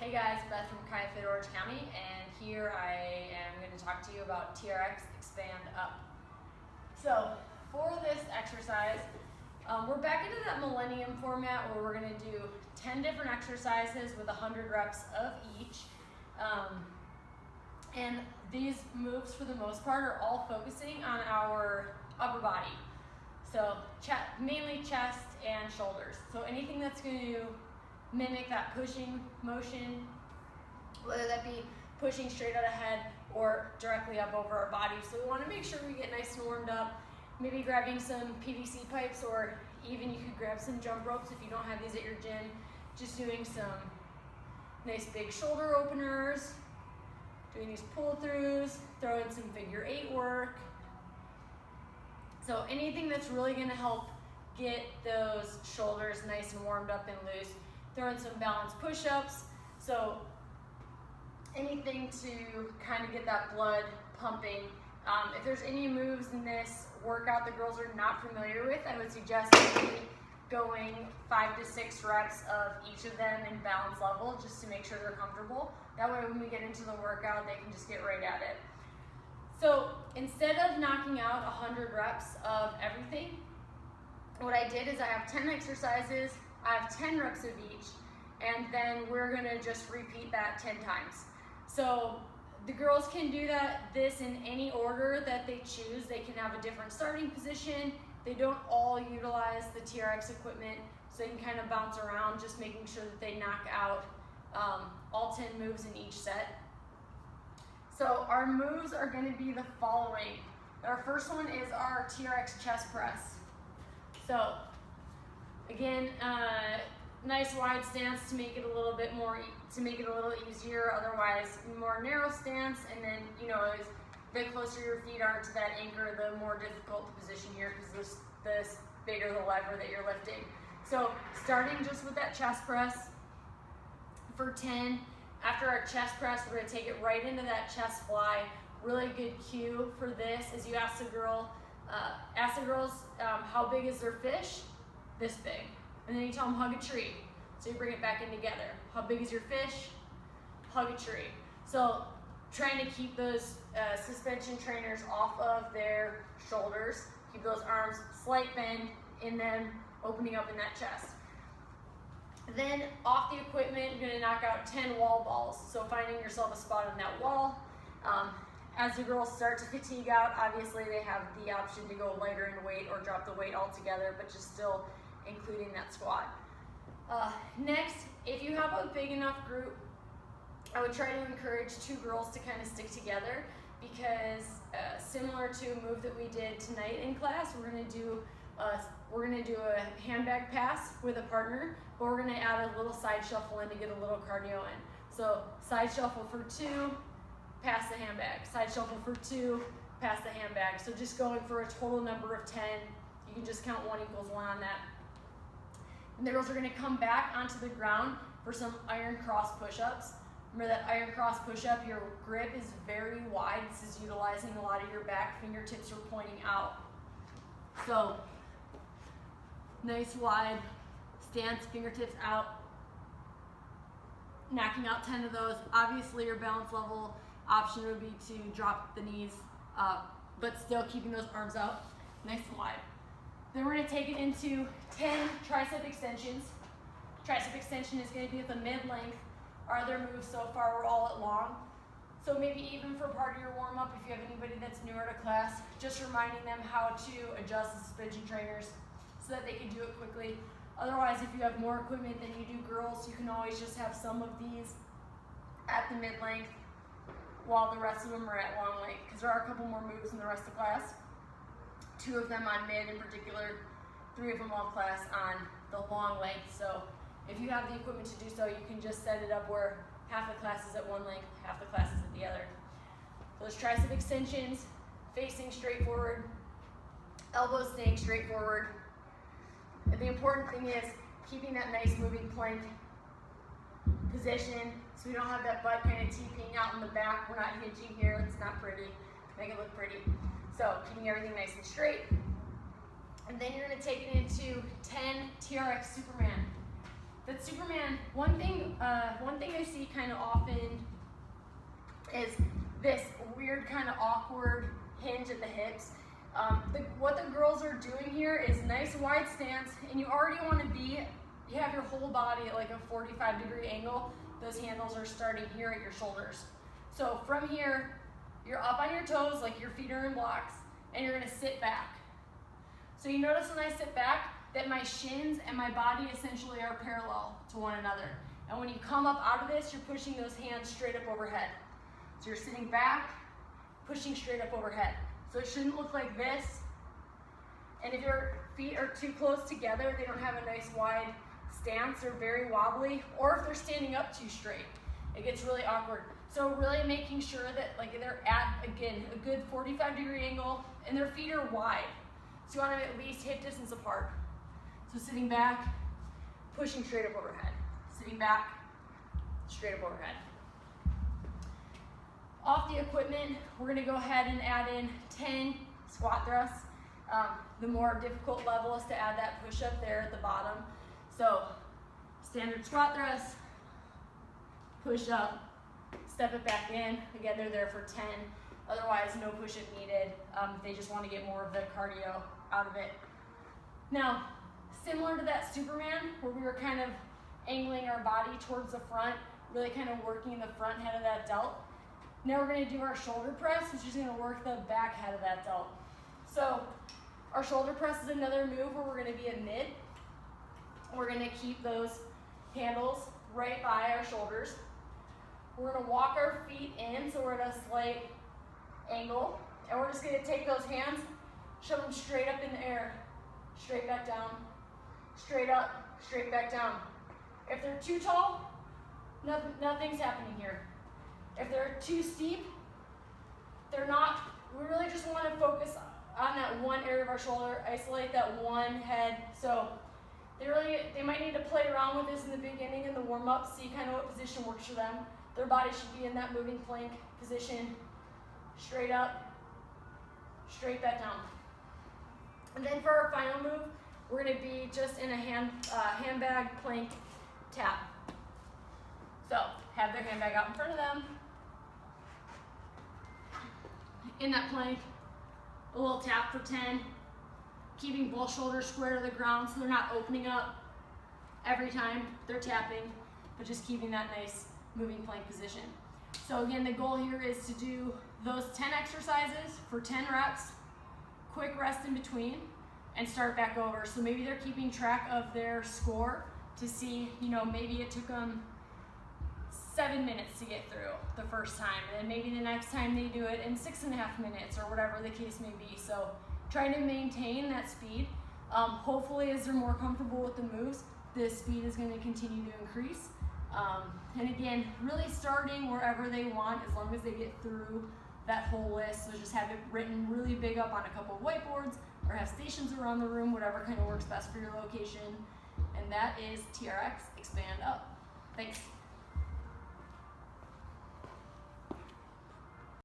Hey guys, Beth from Fit Orange County, and here I am going to talk to you about TRX Expand Up. So for this exercise, we're back into that millennium format where we're going to do 10 different exercises with 100 reps of each. And these moves, for the most part, are all focusing on our upper body. So mainly chest and shoulders. So anything that's going to mimic that pushing motion, whether that be pushing straight out ahead or directly up over our body. So we want to make sure we get nice and warmed up, maybe grabbing some PVC pipes, or even you could grab some jump ropes if you don't have these at your gym. Just doing some nice big shoulder openers, doing these pull-throughs, throwing some figure 8 work. So anything that's really going to help get those shoulders nice and warmed up and loose. Throwing some balanced push-ups. So anything to kind of get that blood pumping. If there's any moves in this workout the girls are not familiar with, I would suggest maybe going 5 to 6 reps of each of them in balance level, just to make sure they're comfortable. That way when we get into the workout, they can just get right at it. So instead of knocking out 100 reps of everything, what I did is I have 10 exercises, I have 10 reps of each, and then we're gonna just repeat that 10 times. So the girls can do this in any order that they choose. They can have a different starting position. They don't all utilize the TRX equipment, so they can kind of bounce around, just making sure that they knock out all 10 moves in each set. So our moves are gonna be the following. Our first one is our TRX chest press. So again, nice wide stance to make it a little bit more, to make it a little easier. Otherwise, more narrow stance, and then the closer your feet are to that anchor, the more difficult the position here, because the bigger the lever that you're lifting. So starting just with that chest press for 10. After our chest press, we're going to take it right into that chest fly. Really good cue for this is you ask the girls how big is their fish? This big. And then you tell them hug a tree. So you bring it back in together. How big is your fish? Hug a tree. So trying to keep those suspension trainers off of their shoulders. Keep those arms slight bend in them, opening up in that chest. Then off the equipment, you're gonna knock out 10 wall balls. So finding yourself a spot on that wall. As the girls start to fatigue out, obviously they have the option to go lighter in weight or drop the weight altogether, but just still including that squat. Next, if you have a big enough group, I would try to encourage 2 girls to kind of stick together, because similar to a move that we did tonight in class, we're gonna do a handbag pass with a partner, but we're gonna add a little side shuffle in to get a little cardio in. So side shuffle for 2, pass the handbag. Side shuffle for 2, pass the handbag. So just going for a total number of 10. You can just count 1 equals 1 on that. And the girls are gonna come back onto the ground for some iron cross push-ups. Remember that iron cross push-up, your grip is very wide. This is utilizing a lot of your back. Fingertips are pointing out. So nice wide stance, fingertips out. Knocking out 10 of those. Obviously your balance level option would be to drop the knees up, but still keeping those arms out nice and wide. Then we're going to take it into 10 tricep extensions. Tricep extension is going to be at the mid-length. Our other moves so far were all at long. So maybe even for part of your warm-up, if you have anybody that's newer to class, just reminding them how to adjust the suspension trainers so that they can do it quickly. Otherwise, if you have more equipment than you do girls, you can always just have some of these at the mid-length while the rest of them are at long length, because there are a couple more moves in the rest of class. 2 of them on mid in particular, 3 of them all class on the long length. So if you have the equipment to do so, you can just set it up where half the class is at one length, half the class is at the other. Those tricep extensions, facing straight forward, elbows staying straight forward. And the important thing is keeping that nice moving plank position, so we don't have that butt kind of TPing out in the back. We're not hinging here. It's not pretty. Make it look pretty. So keeping everything nice and straight. And then you're going to take it into 10 TRX Superman. that Superman, one thing I see kind of often is this weird kind of awkward hinge at the hips. What the girls are doing here is nice wide stance, and you already want to be, you have your whole body at like a 45-degree angle. Those handles are starting here at your shoulders. So from here, you're up on your toes, like your feet are in blocks, and you're gonna sit back. So you notice when I sit back that my shins and my body essentially are parallel to one another. And when you come up out of this, you're pushing those hands straight up overhead. So you're sitting back, pushing straight up overhead. So it shouldn't look like this. And if your feet are too close together, they don't have a nice wide stance, they're very wobbly, or if they're standing up too straight, it gets really awkward. So really making sure that like they're at, again, a good 45-degree angle and their feet are wide. So you want them at least hip distance apart. So sitting back, pushing straight up overhead. Sitting back, straight up overhead. Off the equipment, we're gonna go ahead and add in 10 squat thrusts. The more difficult level is to add that push up there at the bottom. So standard squat thrust, push up, step it back in. Again, they're there for 10. Otherwise, no push up needed. They just want to get more of the cardio out of it. Now, similar to that Superman, where we were kind of angling our body towards the front, really kind of working the front head of that delt. Now we're going to do our shoulder press, which is going to work the back head of that delt. So our shoulder press is another move where we're going to be at mid. We're going to keep those handles right by our shoulders. We're going to walk our feet in, so we're at a slight angle. And we're just going to take those hands, shove them straight up in the air, straight back down, straight up, straight back down. If they're too tall, nothing's happening here. If they're too steep, they're not. We really just want to focus on that one area of our shoulder, isolate that one head. So they might need to play around with this in the beginning in the warm-up, see kind of what position works for them. Their body should be in that moving plank position, straight up, straight back down. And then for our final move, we're going to be just in a handbag plank tap. So have their handbag out in front of them. In that plank, a little tap for 10, keeping both shoulders square to the ground so they're not opening up every time they're tapping, but just keeping that nice moving plank position. So again, the goal here is to do those 10 exercises for 10 reps, quick rest in between, and start back over. So maybe they're keeping track of their score to see, maybe it took them 7 minutes to get through the first time, and then maybe the next time they do it in 6.5 minutes or whatever the case may be. So trying to maintain that speed. Hopefully as they're more comfortable with the moves, the speed is going to continue to increase. And again, really starting wherever they want as long as they get through that whole list. So just have it written really big up on a couple of whiteboards or have stations around the room, whatever kind of works best for your location. And that is TRX Expand Up. Thanks.